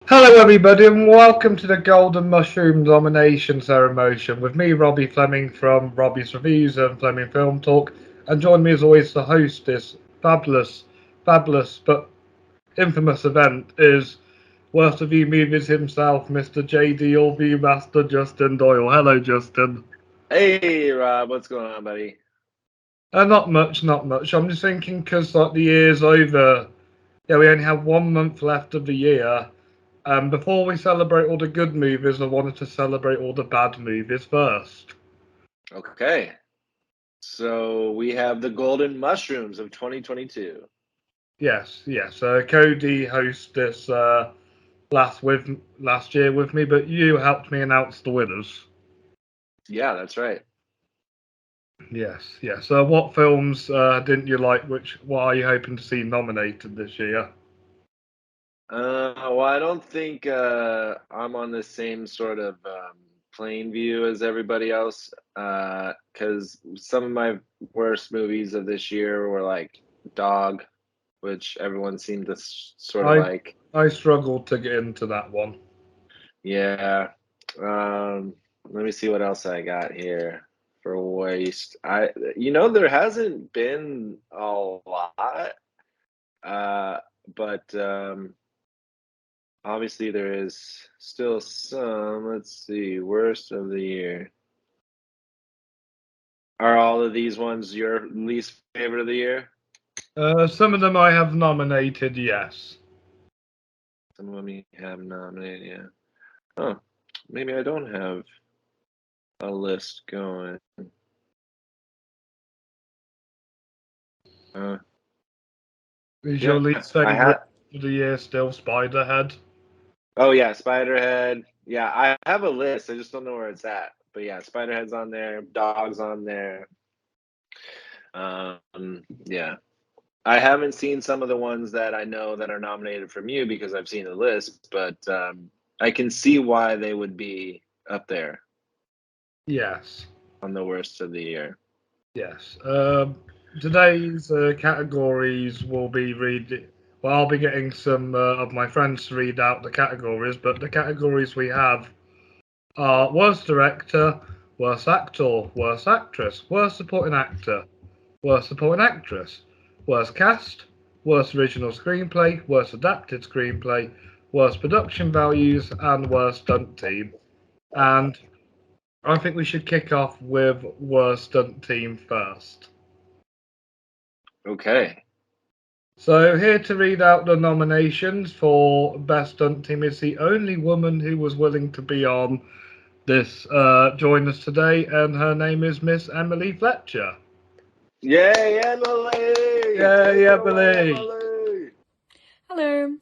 Hello, everybody, and welcome to the Golden Murshroom nomination ceremony with me, Robbie Fleming from Robbie's Reviews and Fleming Film Talk, and join me as always to host this fabulous, but infamous event is Worst Review Movies himself, Mr. JD or Master Justin Doyle. Hello, Justin. Hey Rob, what's going on, buddy? Not much. I'm just thinking because like the year's over, yeah, we only have 1 month left of the year. Before we celebrate all the good movies, I wanted to celebrate all the bad movies first. Okay, so we have the Golden Mushrooms of 2022. Yes. Cody hosted this last year with me, but you helped me announce the winners. Yeah, that's right. Yes. So, what films didn't you like? What are you hoping to see nominated this year? Well, I don't think I'm on the same sort of plane view as everybody else, because some of my worst movies of this year were like Dog, which everyone seemed to sort of I like. I struggled to get into that one. Yeah. Let me see what else I got here for waste. There hasn't been a lot, uh, but obviously there is still some. Let's see, worst of the year. Are all of these ones your least favorite of the year? Some of them I have nominated, yes. Some of them you have nominated, yeah. Oh, maybe I don't have a list going. Uh, Is your yeah, least I favorite have. of the year still Spiderhead? Oh yeah, Spiderhead. Yeah, I have a list. I just don't know where it's at. But yeah, Spiderhead's on there. Dog's on there. Yeah, I haven't seen some of the ones that I know that are nominated from you because I've seen the list, but I can see why they would be up there Yes. on the worst of the year. Yes. Today's categories will be read. Well, I'll be getting some of my friends to read out the categories, but the categories we have are worst director, worst actor, worst actress, worst supporting actor, worst supporting actress, worst cast, worst original screenplay, worst adapted screenplay, worst production values, and worst stunt team. And I think we should kick off with worst stunt team first. Okay. So, here to read out the nominations for Best Stunt Team is the only woman who was willing to be on this join us today, and her name is Miss Emily Fletcher. Yay, Emily! Yay, Take it away, Emily! Emily! Hello.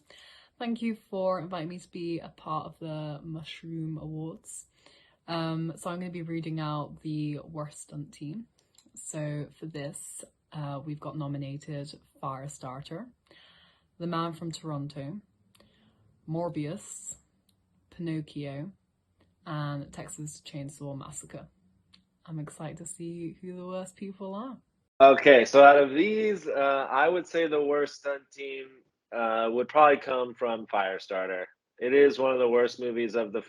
Thank you for inviting me to be a part of the Mushroom Awards. So I'm going to be reading out the worst stunt team. So for this, we've got nominated Firestarter, The Man from Toronto, Morbius, Pinocchio, and Texas Chainsaw Massacre. I'm excited to see who the worst people are. Okay, so out of these, I would say the worst stunt team would probably come from Firestarter. It is one of the worst movies of the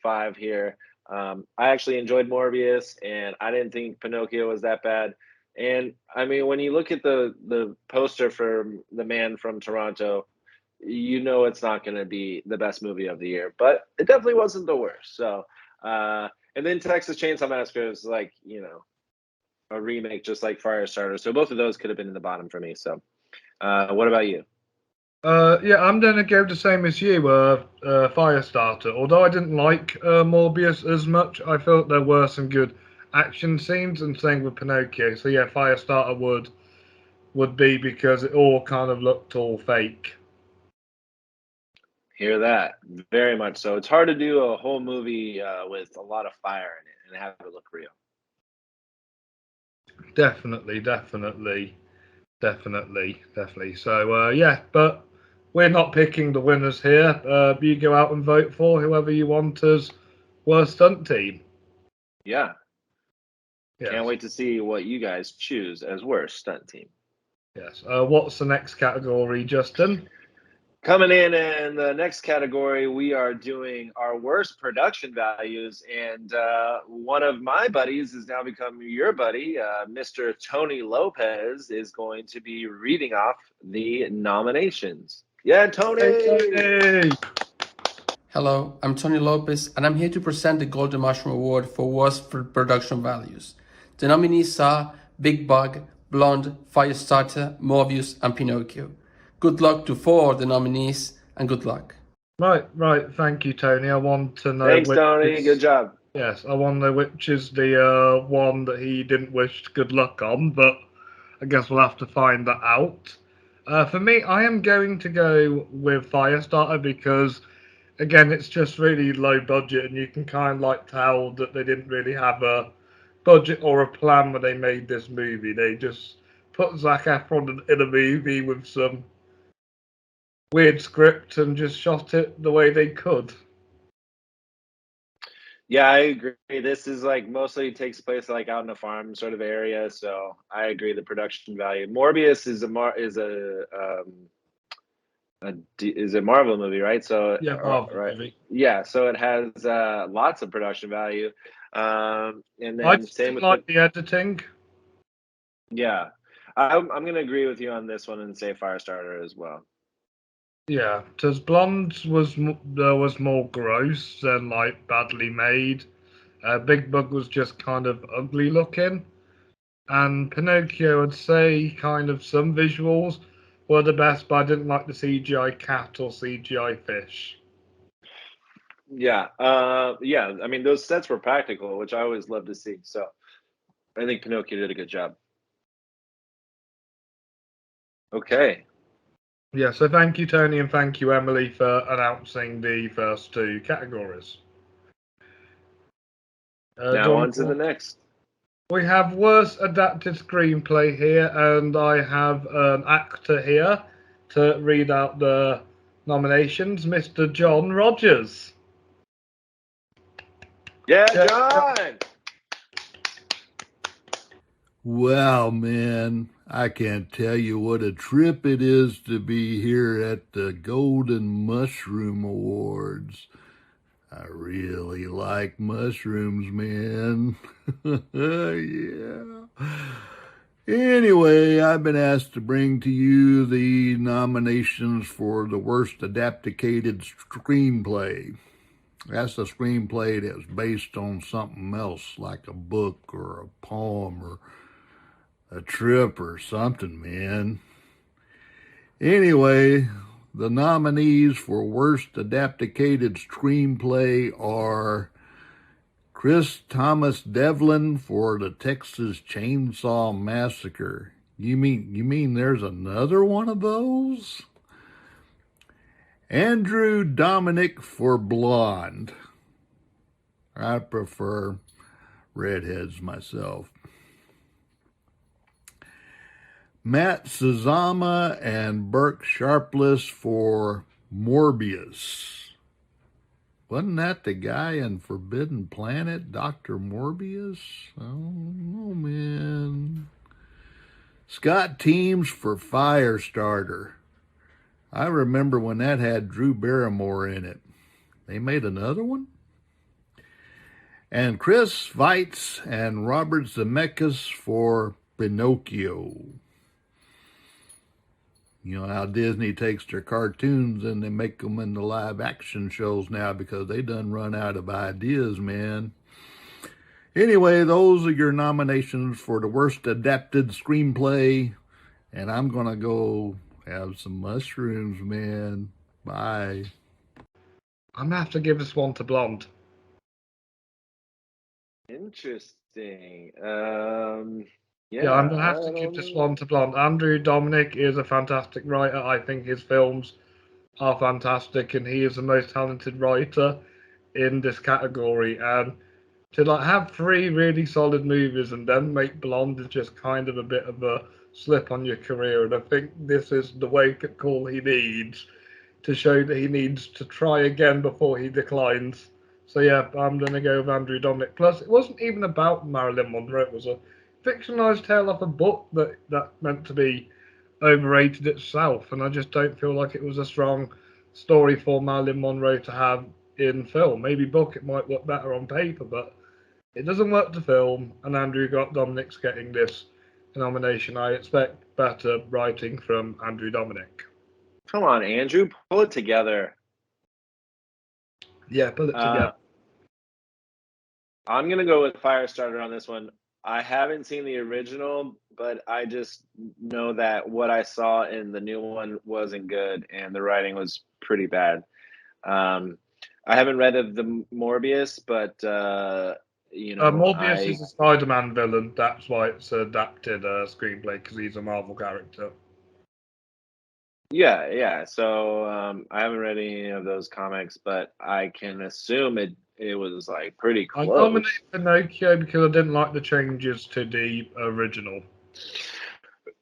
five here. I actually enjoyed Morbius, and I didn't think Pinocchio was that bad. And I mean, when you look at the poster for The Man from Toronto, you know it's not going to be the best movie of the year, but it definitely wasn't the worst. So, and then Texas Chainsaw Massacre is like a remake just like Firestarter. So both of those could have been in the bottom for me. So, what about you? Yeah, I'm gonna go the same as you, Firestarter. Although I didn't like Morbius as much, I felt there were some good action scenes, and same with Pinocchio. So yeah, Firestarter would be because it all kind of looked all fake. Hear that? Very much so. It's hard to do a whole movie with a lot of fire in it and have it look real. Definitely. So yeah, but we're not picking the winners here. You go out and vote for whoever you want as worst stunt team. Yeah. Can't Yes, wait to see what you guys choose as worst stunt team. yes. What's the next category, Justin? Coming in the next category, we are doing our worst production values, and one of my buddies has now become your buddy. Mr. Tony Lopez is going to be reading off the nominations. Yeah, Tony! Hey. Hello, I'm Tony Lopez, and I'm here to present the Golden Murshroom Award for Worst Production Values. The nominees are Big Bug, Blonde, Firestarter, Morbius, and Pinocchio. Good luck to 4 of the nominees, and good luck. Right. Thank you, Tony. I want to know. Thanks, Tony. Good job. Yes, I want to know which is the one that he didn't wish good luck on, but I guess we'll have to find that out. For me, I am going to go with Firestarter because, again, it's just really low budget, and you can kind of like tell that they didn't really have a budget or a plan when they made this movie. They just put Zac Efron in a movie with some weird script and just shot it the way they could. Yeah, I agree. This is like mostly takes place like out in a farm sort of area, so I agree. The production value. Morbius is a Marvel movie, right? So Yeah, Marvel movie. Yeah, so it has lots of production value, and then I just same didn't with like the editing. Yeah, I'm going to agree with you on this one and say Firestarter as well. Yeah, because Blonde was more gross and like badly made. Big Bug was just kind of ugly looking, and Pinocchio, I'd say, kind of some visuals were the best, but I didn't like the CGI cat or CGI fish. Yeah, yeah. I mean, those sets were practical, which I always love to see. So I think Pinocchio did a good job. Okay. Yeah, so thank you, Tony, and thank you, Emily, for announcing the first 2 categories. Now on to the next. We have worst adapted screenplay here, and I have an actor here to read out the nominations, Mr. John Rogers. Yeah, John! Wow, man, I can't tell you what a trip it is to be here at the Golden Murshroom Awards. I really like mushrooms, man. Yeah. Anyway, I've been asked to bring to you the nominations for the worst adapted screenplay. That's a screenplay that's based on something else, like a book or a poem or a trip or something, man. Anyway, the nominees for Worst Adapted Screenplay are Chris Thomas Devlin for the Texas Chainsaw Massacre. You mean there's another one of those? Andrew Dominic for Blonde. I prefer redheads myself. Matt Sazama and Burke Sharpless for Morbius. Wasn't that the guy in Forbidden Planet, Dr. Morbius? Oh, man. Scott Teems for Firestarter. I remember when that had Drew Barrymore in it. They made another one? And Chris Weitz and Robert Zemeckis for Pinocchio. You know how Disney takes their cartoons and they make them into live action shows now because they done run out of ideas, man. Anyway, those are your nominations for the worst adapted screenplay. And I'm going to go have some mushrooms, man. Bye. I'm going to have to give this one to Blonde. Interesting. Yeah, I'm going to have to give this one to Blonde. Andrew Dominic is a fantastic writer. I think his films are fantastic, and he is the most talented writer in this category. And to like have 3 really solid movies and then make Blonde is just kind of a bit of a slip on your career. And I think this is the wake-up call he needs to show that he needs to try again before he declines. So yeah, I'm going to go with Andrew Dominic. Plus, it wasn't even about Marilyn Monroe. It was a fictionalized tale of a book that meant to be overrated itself, and I just don't feel like it was a strong story for Marilyn Monroe to have in film. Maybe book it might look better on paper, but it doesn't work to film. And Andrew Dominik's getting this nomination. I expect better writing from Andrew Dominik. Come on, Andrew, pull it together. Yeah, put it together. I'm gonna go with Firestarter on this one. I haven't seen the original, but I just know that what I saw in the new one wasn't good, and the writing was pretty bad. I haven't read of the Morbius, but Morbius is a Spider-Man villain. That's why it's adapted screenplay, because he's a Marvel character. Yeah. So I haven't read any of those comics, but I can assume it was like pretty close. I nominated Pinocchio because I didn't like the changes to the original.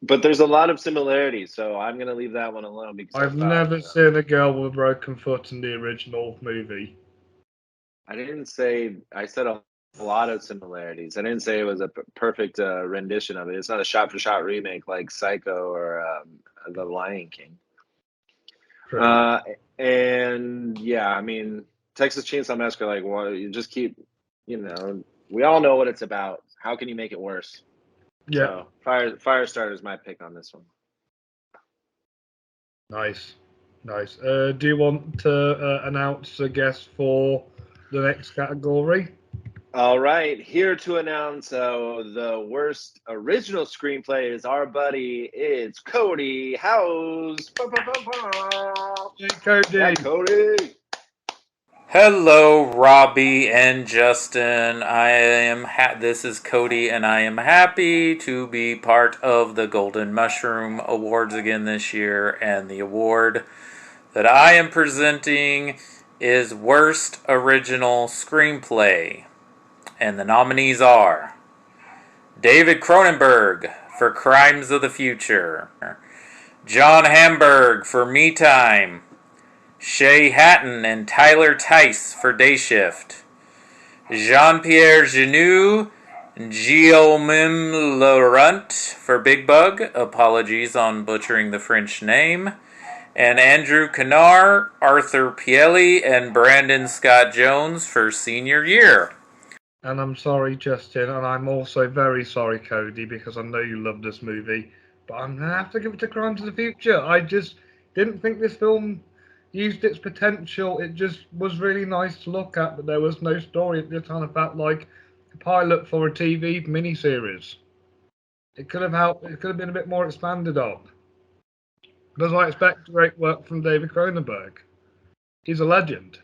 But there's a lot of similarities, so I'm going to leave that one alone because I've never seen a girl with a broken foot in the original movie. I didn't say. I said a lot of similarities. I didn't say it was a perfect rendition of it. It's not a shot-for-shot remake like Psycho or The Lion King. And yeah, I mean, Texas Chainsaw Massacre, like, well, you just keep, we all know what it's about. How can you make it worse? Yeah. So Firestarter is my pick on this one. Nice. Do you want to announce a guest for the next category? All right, here to announce the worst original screenplay is our buddy. It's Cody House. Hey, Cody. Yeah, Cody. Hello, Robbie and Justin. This is Cody, and I am happy to be part of the Golden Murshroom Awards again this year. And the award that I am presenting is Worst Original Screenplay. And the nominees are David Cronenberg for Crimes of the Future, John Hamburg for Me Time, Shay Hatton and Tyler Tice for Day Shift, Jean-Pierre Jeunet and Guillaume Laurent for Big Bug, apologies on butchering the French name, and Andrew Canard, Arthur Pielli, and Brandon Scott Jones for Senior Year. And I'm sorry, Justin, and I'm also very sorry, Cody, because I know you love this movie, but I'm going to have to give it to Crimes of the Future. I just didn't think this film used its potential. It just was really nice to look at, but there was no story. It just kind of felt like a pilot for a TV miniseries. It could have helped. It could have been a bit more expanded on. Because I expect great work from David Cronenberg. He's a legend.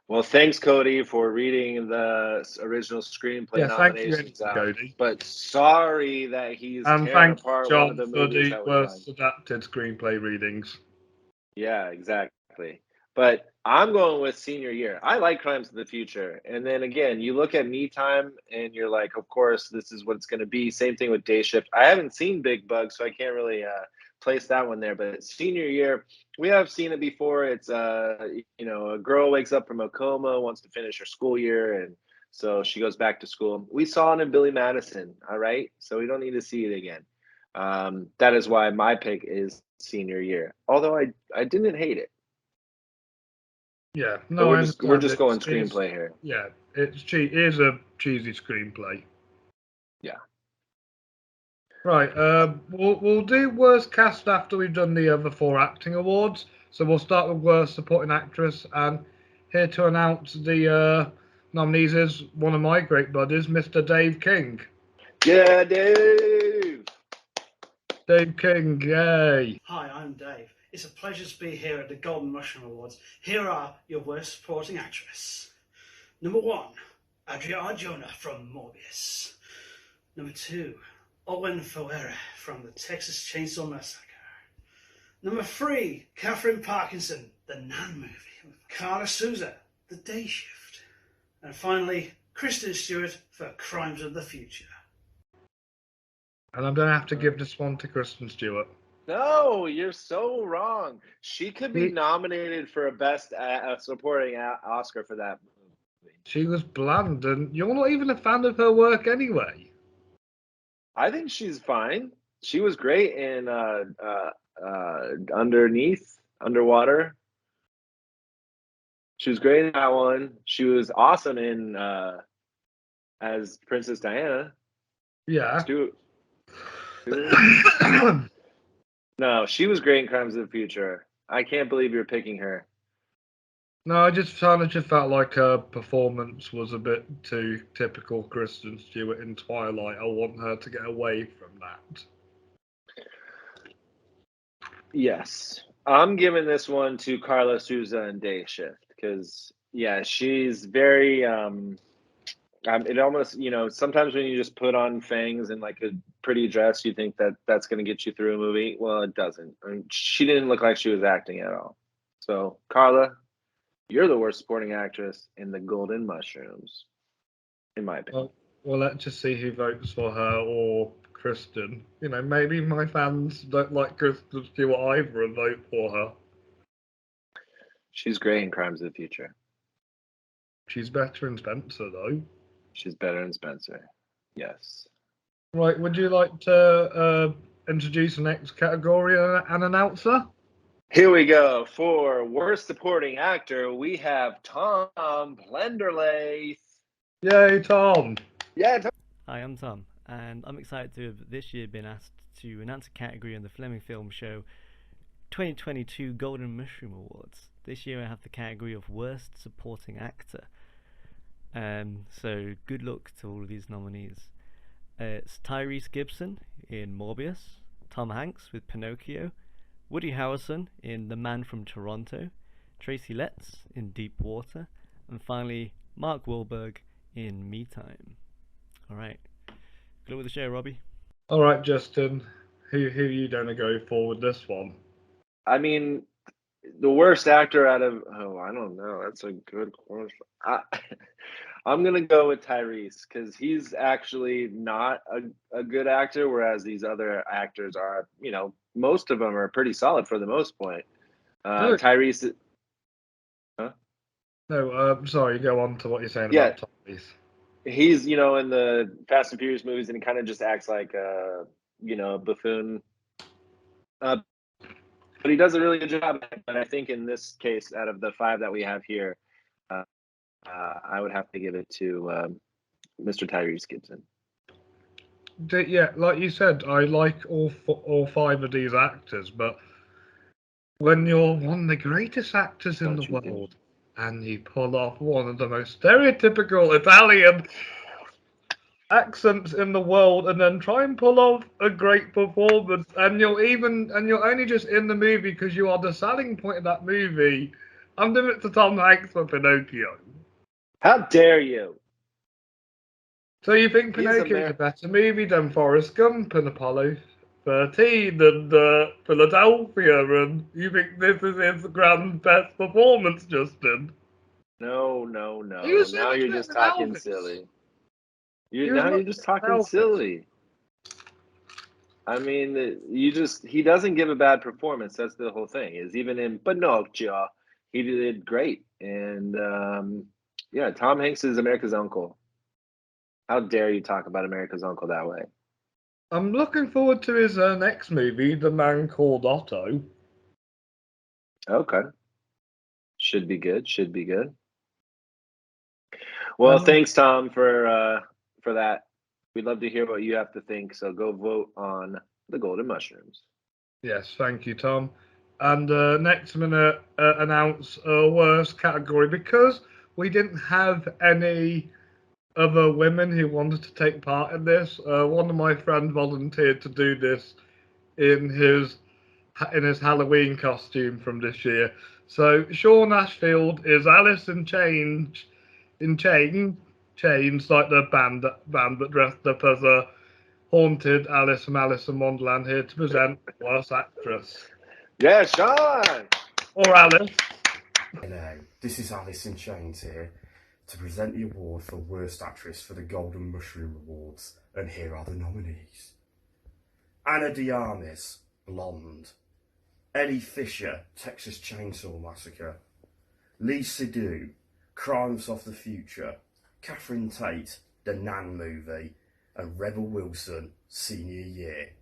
Well, thanks, Cody, for reading the original screenplay nominations out. Cody. But sorry that he's tearing apart one of the movies that we worst adapted screenplay readings. Yeah, exactly. But I'm going with Senior Year. I like Crimes of the Future. And then again, you look at Me Time and you're like, of course, this is what it's going to be. Same thing with Day Shift. I haven't seen Big Bug, so I can't really place that one there. But Senior Year, we have seen it before. It's, a girl wakes up from a coma, wants to finish her school year, and so she goes back to school. We saw it in Billy Madison, all right? So we don't need to see it again. That is why my pick is Senior Year. Although I didn't hate it. Yeah, no, we're just going screenplay here. Yeah, it is a cheesy screenplay. Yeah. Right. We'll do worst cast after we've done the other 4 acting awards. So we'll start with worst supporting actress, and here to announce the nominees is one of my great buddies, Mr. Dave King. Yeah, Dave. Dave King, yay. Hi, I'm Dave. It's a pleasure to be here at the Golden Murshroom Awards. Here are your worst supporting actress. Number 1, Adria Arjona from Morbius. Number 2, Owen Ferreira from the Texas Chainsaw Massacre. Number 3, Catherine Parkinson, the Nan movie. Carla Souza, The Day Shift. And finally, Kristen Stewart for Crimes of the Future. And I'm going to have to give this one to Kristen Stewart. No, you're so wrong. She could be nominated for a Best Supporting Oscar for that movie. She was bland, and you're not even a fan of her work anyway. I think she's fine. She was great in Underwater. She was great in that one. She was awesome in as Princess Diana. Yeah. No, she was great in Crimes of the Future. I can't believe you're picking her. No, I just kind of just felt like her performance was a bit too typical Kristen Stewart in Twilight. I want her to get away from that. Yes. I'm giving this one to Carla Souza and Day Shift because, yeah, she's very, it almost, sometimes when you just put on fangs and like a pretty dress, you think that that's going to get you through a movie. Well, it doesn't. I mean, she didn't look like she was acting at all. So, Carla, you're the worst supporting actress in the Golden Mushrooms, in my opinion. Well, let's just see who votes for her or Kristen. Maybe my fans don't like Kristen Stewart either and vote for her. She's great in Crimes of the Future. She's better in Spencer, though. She's better in Spencer. Yes. Right, would you like to introduce the next category and announcer? Here we go. For Worst Supporting Actor, we have Tom Plenderleith. Yay, Tom. Yeah, Tom. Hi, I'm Tom, and I'm excited to have this year been asked to announce a category on the Fleming Film Show 2022 Golden Murshroom Awards. This year I have the category of Worst Supporting Actor. So good luck to all of these nominees. It's Tyrese Gibson in Morbius, Tom Hanks with Pinocchio, Woody Harrelson in The Man from Toronto, Tracy Letts in Deep Water, and finally Mark Wahlberg in Me Time. Alright, good luck with the show, Robbie. Alright, Justin, who are you going to go for with this one? I mean, the worst actor out of, I don't know. That's a good question. I'm going to go with Tyrese because he's actually not a good actor, whereas these other actors are, most of them are pretty solid for the most point. No. Tyrese. Huh? No, sorry, go on to what you're saying about Tyrese. He's, in the Fast and Furious movies, and he kind of just acts like a buffoon. But he does a really good job. But I think in this case, out of the 5 that we have here, I would have to give it to Mr. Tyrese Gibson. Yeah, like you said, I like all 5 of these actors, but when you're one of the greatest actors in the world and you pull off one of the most stereotypical Italian accents in the world and then try and pull off a great performance and you're only just in the movie because you are the selling point of that movie, I'm giving it to Tom Hanks for Pinocchio. How dare you? So you think Pinocchio is a better movie than Forrest Gump and Apollo 13 and Philadelphia, and you think this is his grand best performance, Justin? No. Now you're just talking silly. You're just talking silly. I mean, he doesn't give a bad performance. That's the whole thing. Is even in Pinocchio, he did great. And Tom Hanks is America's uncle. How dare you talk about America's uncle that way? I'm looking forward to his next movie, The Man Called Otto. Okay. Should be good. Well, thanks, Tom, for that. We'd love to hear what you have to think, so go vote on the Golden Mushrooms. Yes, thank you, Tom. And next I'm going to announce a worst category because we didn't have any other women who wanted to take part in this. One of my friends volunteered to do this in his Halloween costume from this year. So Sean Ashfield is Alice in Chains, like the band that dressed up as a haunted Alice from Alice in Wonderland, here to present Worst Actress. Yeah, Sean! Or Alice. Hello, this is Alice in Chains here to present the award for Worst Actress for the Golden Murshroom Awards, and here are the nominees. Anna de Armas, Blonde. Ellie Fisher, Texas Chainsaw Massacre. Lee Seydoux, Crimes of the Future. Catherine Tate, The Nan Movie. And Rebel Wilson, Senior Year.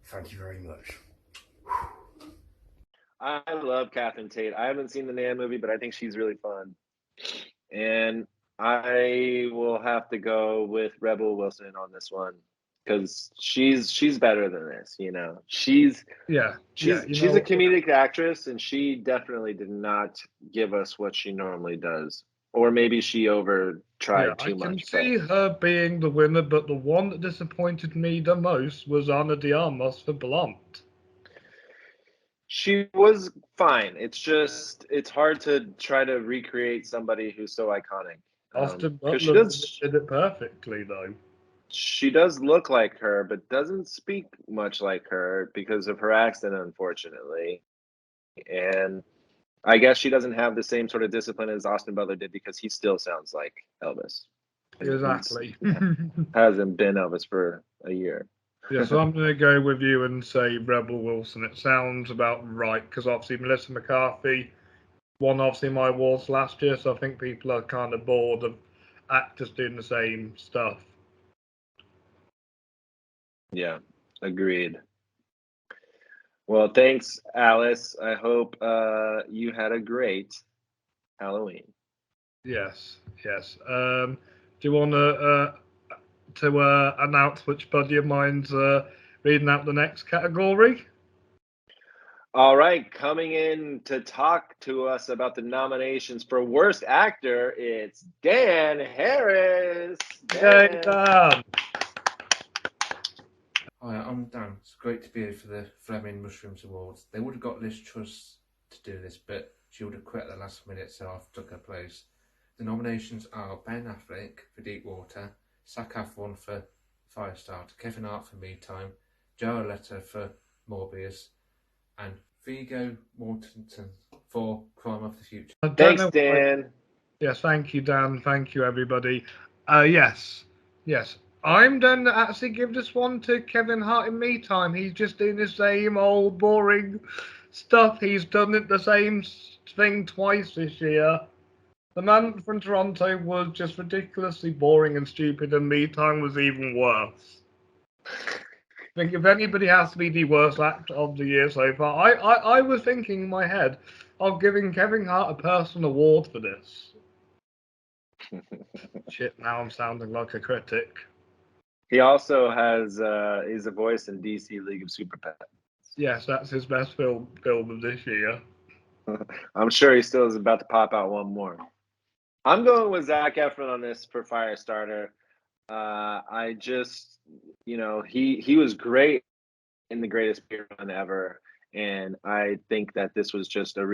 Thank you very much. I love Catherine Tate. I haven't seen the Nan movie, but I think she's really fun. And I will have to go with Rebel Wilson on this one because she's better than this. She's Yeah, she's yeah. she's a comedic actress, and she definitely did not give us what she normally does, or maybe she tried I too can much. see her being the winner, but the one that disappointed me the most was Ana de Armas for Blonde. She was fine. It's hard to try to recreate somebody who's so iconic. Austin Because she Butler does did it perfectly, though. she does look like her, but doesn't speak much like her because of her accent, unfortunately. And I guess she doesn't have the same sort of discipline as Austin Butler did because he still sounds like Elvis. And Exactly. hasn't been Elvis for a year. Yeah, so I'm going to go with you and say Rebel Wilson. It sounds about right because obviously Melissa McCarthy won obviously my awards last year, so I think people are kind of bored of actors doing the same stuff. Yeah, agreed. Well, thanks, Alice. I hope you had a great Halloween. Yes, yes. Do you want to announce which buddy of mine's reading out the next category? All right, coming in to talk to us about the nominations for Worst Actor, it's Dan Harris. Yay, Dan! Hi, I'm Dan. It's great to be here for the Fleming Mushrooms Awards. They would have got Liz Truss to do this, but she would have quit at the last minute, so I've took her place. The nominations are Ben Affleck for Deepwater, Zac Efron for Firestarter, Kevin Hart for Me Time, Jared Leto for Morbius, and Viggo Mortensen for Crime of the Future. Thanks, Dan. Yes, thank you, Dan. Thank you, everybody. Yes. I'm going to actually give this one to Kevin Hart in Me Time. He's just doing the same old boring stuff. He's done it the same thing twice this year. The Man from Toronto was just ridiculously boring and stupid, and Me Time was even worse. I think if anybody has to be the worst actor of the year so far, I was thinking in my head of giving Kevin Hart a personal award for this. Shit, now I'm sounding like a critic. He also is a voice in DC League of Super Pets. Yes, that's his best film of this year. I'm sure he still is about to pop out one more. I'm going with Zac Efron on this for Firestarter. I just, he was great in The Greatest Beer Run Ever, and I think that this was just a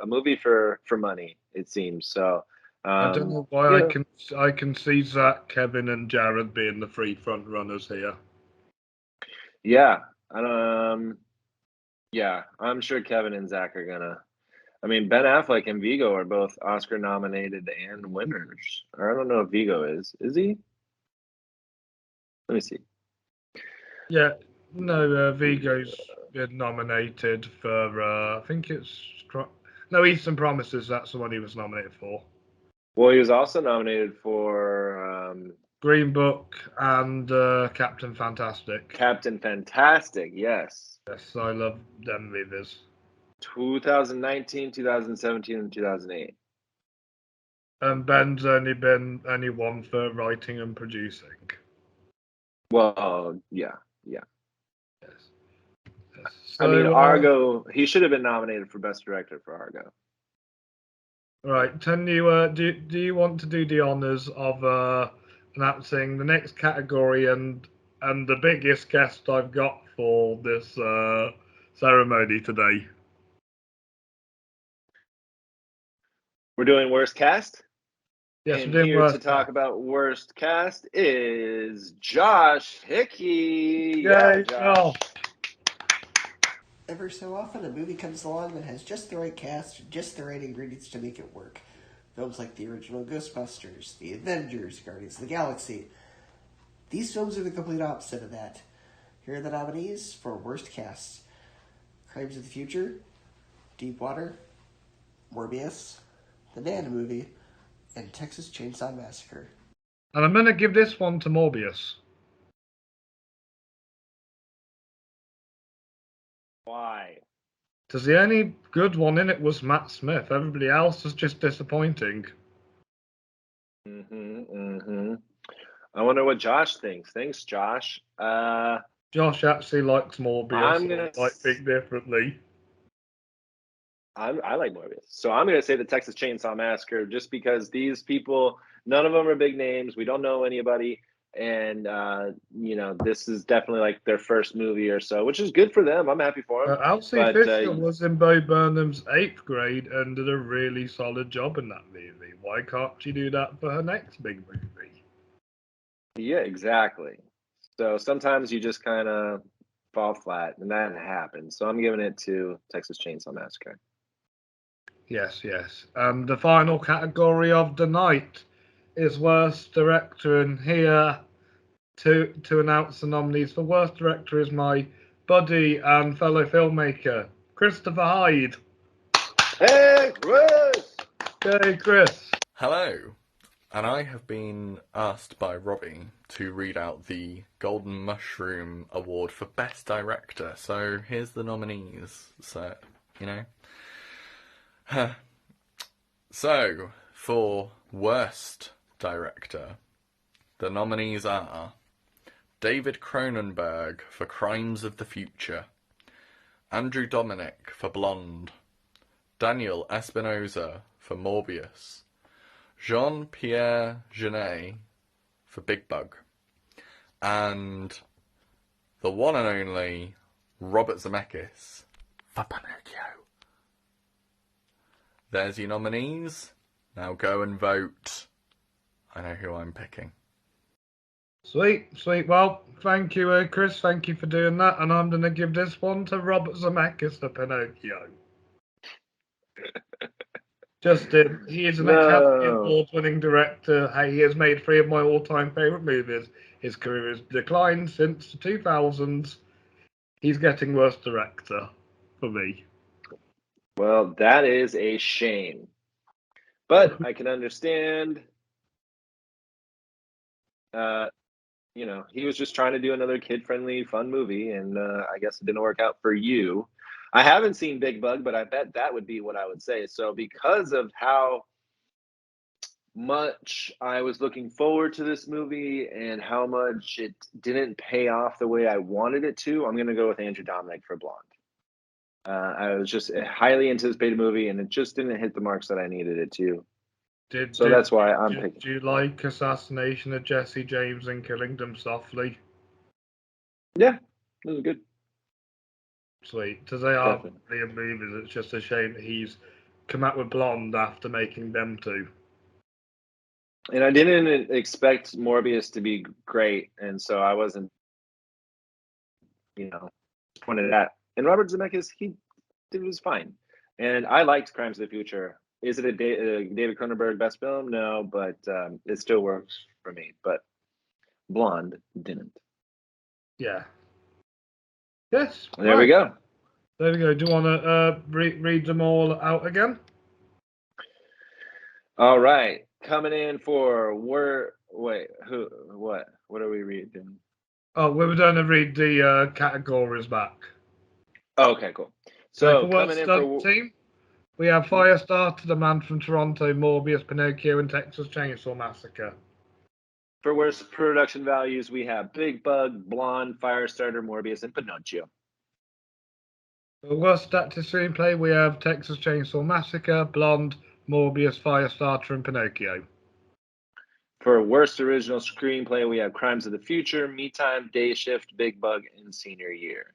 movie for money. It seems so. I don't know why I can see Zach, Kevin, and Jared being the three front runners here. Yeah, yeah, I'm sure Kevin and Zach are gonna. I mean, Ben Affleck and Viggo are both Oscar nominated and winners. Or I don't know if Viggo is. Is he? Let me see. Yeah, no, Viggo's been nominated for. I think it's Eastern Promises. That's the one he was nominated for. Well, he was also nominated for Green Book and Captain Fantastic. Captain Fantastic, yes. Yes, I love them movies. 2019, 2017, and 2008. And Ben's only one for writing and producing. Well, yeah. Yes. So, I mean, Argo. He should have been nominated for Best Director for Argo. Right. Can you do you want to do the honors of announcing the next category and the biggest guest I've got for this ceremony today? We're doing Worst Cast? Yes, and we're doing here Worst to talk about Worst Cast is Josh Hickey. Yay, Josh. Ever so often, a movie comes along that has just the right cast, just the right ingredients to make it work. Films like the original Ghostbusters, The Avengers, Guardians of the Galaxy. These films are the complete opposite of that. Here are the nominees for Worst Cast: Crimes of the Future, Deepwater, Morbius, The Nan Movie, and Texas Chainsaw Massacre. And I'm going to give this one to Morbius. Why? Because the only good one in it was Matt Smith. Everybody else was just disappointing. I wonder what Josh thinks. Thanks, Josh. Josh actually likes Morbius. I'm gonna like think differently. I like Morbius, so I'm gonna say the Texas Chainsaw Massacre, just because these people, none of them are big names. We don't know anybody, and this is definitely like their first movie or so, which is good for them. I'm happy for them. Elsie But Fisher was in Bo Burnham's 8th grade and did a really solid job in that movie. Why can't she do that for her next big movie? yeah, exactly. So sometimes you just kind of fall flat, and that happens. So I'm giving it to Texas Chainsaw Massacre. Yes, yes. And the final category of the night is Worst Director, and here to announce the nominees for Worst Director is my buddy and fellow filmmaker, Christopher Hyde. Hey, Chris! Hey, Chris. Hello, and I have been asked by Robbie to read out the Golden Mushroom Award for Best Director. So here's the nominees. So, for Worst Director, the nominees are David Cronenberg for Crimes of the Future, Andrew Dominik for Blonde, Daniel Espinosa for Morbius, Jean-Pierre Jeunet for Big Bug, and the one and only Robert Zemeckis for Pinocchio. There's your nominees. Now go and vote. I know who I'm picking. Sweet, sweet. Well, thank you, Chris. Thank you for doing that. And I'm going to give this one to Robert Zemeckis for Pinocchio. Justin, he is an Academy Award-winning director. He has made 3 of my all-time favourite movies. His career has declined since the 2000s. He's getting Worst Director for me. Well, that is a shame. But I can understand. He was just trying to do another kid-friendly, fun movie, and I guess it didn't work out for you. I haven't seen Big Bug, but I bet that would be what I would say. So because of how much I was looking forward to this movie and how much it didn't pay off the way I wanted it to, I'm going to go with Andrew Dominik for Blonde. I was just a highly anticipated movie, and it just didn't hit the marks that I needed it to. That's why I'm picking. Do you like Assassination of Jesse James and Killing Them Softly? Yeah, it was good. Sweet. Because they are brilliant movies. It's just a shame that he's come out with Blonde after making them 2. And I didn't expect Morbius to be great, and so I wasn't, disappointed at that. And Robert Zemeckis, it was fine. And I liked Crimes of the Future. Is it a David Cronenberg best film? No, but it still works for me. But Blonde didn't. Yeah. Yes. There we go. There we go. Do you want to read them all out again? All right. Coming in for what are we reading? Oh, we were going to read the categories back. Oh, okay, cool. So coming in for team, we have Firestarter, The Man from Toronto, Morbius, Pinocchio, and Texas Chainsaw Massacre. For worst production values, we have Big Bug, Blonde, Firestarter, Morbius, and Pinocchio. For worst actor screenplay, we have Texas Chainsaw Massacre, Blonde, Morbius, Firestarter, and Pinocchio. For worst original screenplay, we have Crimes of the Future, Me Time, Day Shift, Big Bug, and Senior Year.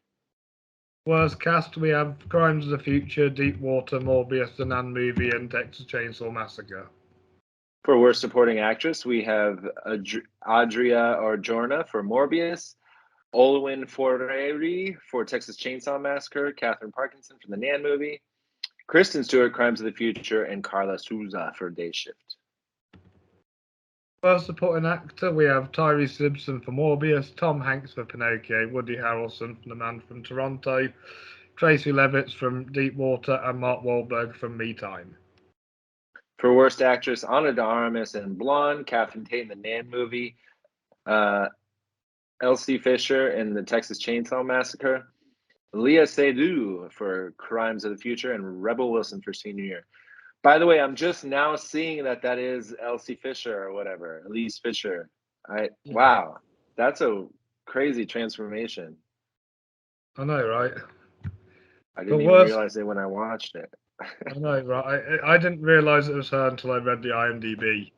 Worst cast, we have Crimes of the Future, Deep Water, Morbius, The Nan Movie, and Texas Chainsaw Massacre. For worst supporting actress, we have Adria Arjona for Morbius, Olwen Foureiri for Texas Chainsaw Massacre, Catherine Parkinson for The Nan Movie, Kristen Stewart, Crimes of the Future, and Carla Souza for Day Shift. Worst supporting actor, we have Tyrese Gibson for Morbius, Tom Hanks for Pinocchio, Woody Harrelson for The Man from Toronto, Tracy Levitz from Deep Water, and Mark Wahlberg from Me Time. For worst actress, Ana de Armas in Blonde, Catherine Tate in The Nan Movie, Elsie Fisher in The Texas Chainsaw Massacre, Leah Seydoux for Crimes of the Future, and Rebel Wilson for Senior Year. By the way, I'm just now seeing that is Elsie Fisher or whatever, Elise Fisher. Wow, that's a crazy transformation. I know, right? I didn't even realize it when I watched it. I know, right? I didn't realize it was her until I read the IMDb.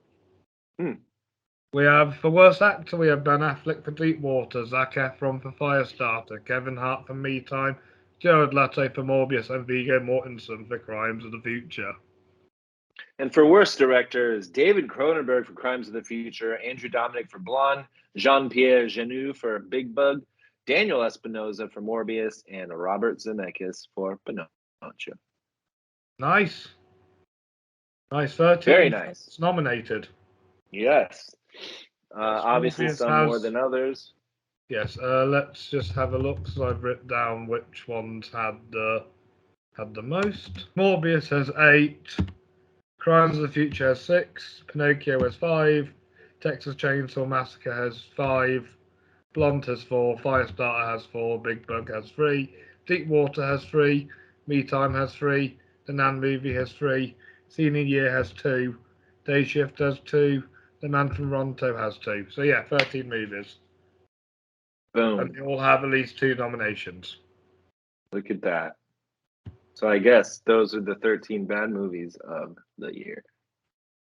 We have, for worst actor, we have Ben Affleck for Deepwater, Zac Efron for Firestarter, Kevin Hart for Me Time, Jared Leto for Morbius, and Viggo Mortensen for Crimes of the Future. And for worst directors, David Cronenberg for Crimes of the Future, Andrew Dominik for Blonde, Jean-Pierre Jeunet for Big Bug, Daniel Espinosa for Morbius, and Robert Zemeckis for Pinocchio. Nice. Nice. 13 Very nice. It's nominated. Yes. Obviously, Morbius some more than others. Yes. Let's just have a look, because I've written down which ones had the most. Morbius has 8. Crimes of the Future has 6. Pinocchio has 5. Texas Chainsaw Massacre has 5. Blonde has 4. Firestarter has 4. Big Bug has 3. Deepwater has 3. Me Time has 3. The Nan Movie has 3. Senior Year has 2. Day Shift has 2. The Man from Toronto has 2. So yeah, 13 movies. Boom. And they all have at least 2 nominations. Look at that. So I guess those are the 13 bad movies of the year.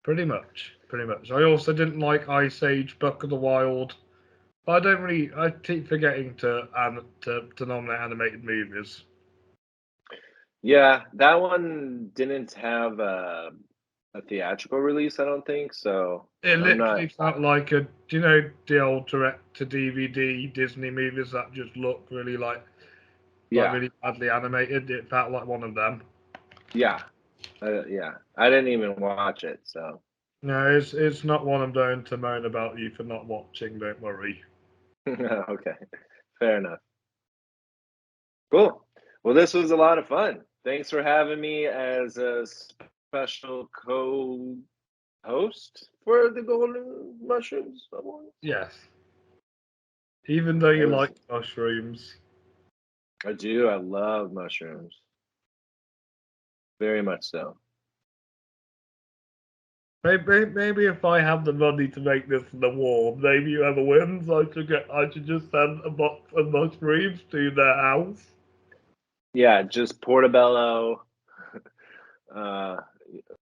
Pretty much. I also didn't like Ice Age, Buck of the Wild. But I keep forgetting to nominate animated movies. Yeah, that one didn't have a theatrical release, I don't think. So it literally felt like the old direct-to-DVD Disney movies that just look really really badly animated. It felt like one of them. Yeah, I didn't even watch it, so. No, it's not one I'm going to moan about you for not watching. Don't worry. Okay, fair enough. Cool. Well, this was a lot of fun. Thanks for having me as a special co-host for the Golden Mushrooms Awards. Yes. Even though you like mushrooms. I do. I love mushrooms. Very much so. Maybe if I have the money to make this an award, maybe whoever wins, I should just send a box of mushrooms to their house. Yeah, just Portobello,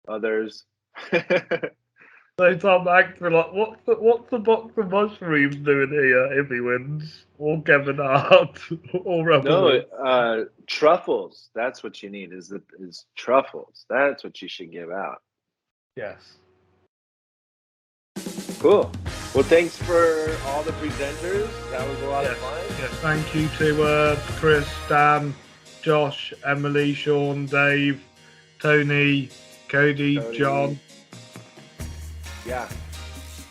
others. So Tom Hanks be like, what's the box of mushrooms doing here if he wins? Or Kevin Hart, or Robbie. No, truffles. That's what you need. Is truffles. That's what you should give out. Yes. Cool. Well, thanks for all the presenters. That was a lot of fun. Yes, thank you to Chris, Dan, Josh, Emily, Sean, Dave, Tony, Cody, John. Yeah.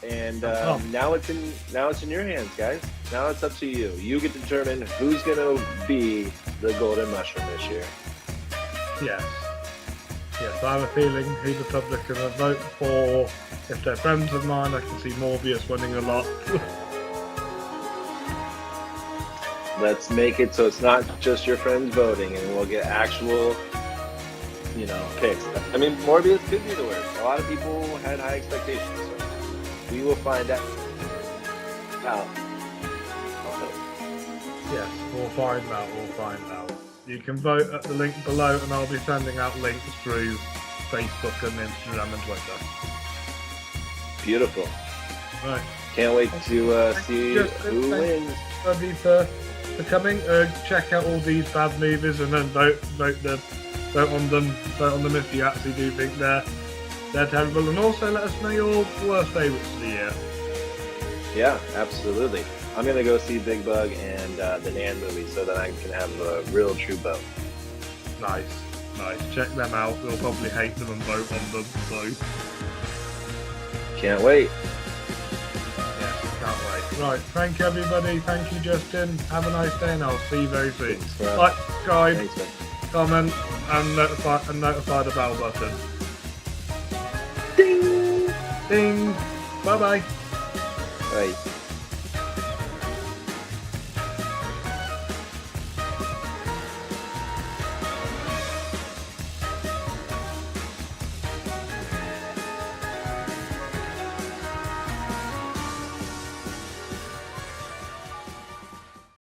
And now it's in your hands, guys. Now it's up to you. You get to determine who's gonna be the Golden Mushroom this year. Yes. Yes, I have a feeling who the public are going to vote for. If they're friends of mine, I can see Morbius winning a lot. Let's make it so it's not just your friends voting, and we'll get actual, picks. I mean, Morbius could be the worst. A lot of people had high expectations, so we will find out. Yes, we'll find out. You can vote at the link below, and I'll be sending out links through Facebook and Instagram and Twitter. Beautiful. Right. Can't wait to see who wins. Ready for coming. Check out all these bad movies and then vote on them. Vote on them if you actually do think they're terrible. And also let us know your worst favourites of the year. Yeah, absolutely. I'm gonna go see Big Bug and the Nan movie so that I can have a real true vote. Nice. Check them out. We'll probably hate them and vote on them. So can't wait. Yeah, can't wait. Right, thank you everybody. Thank you, Justin. Have a nice day, and I'll see you very soon. Like, subscribe, comment, and notify the bell button. Ding. Ding. Bye bye. Bye.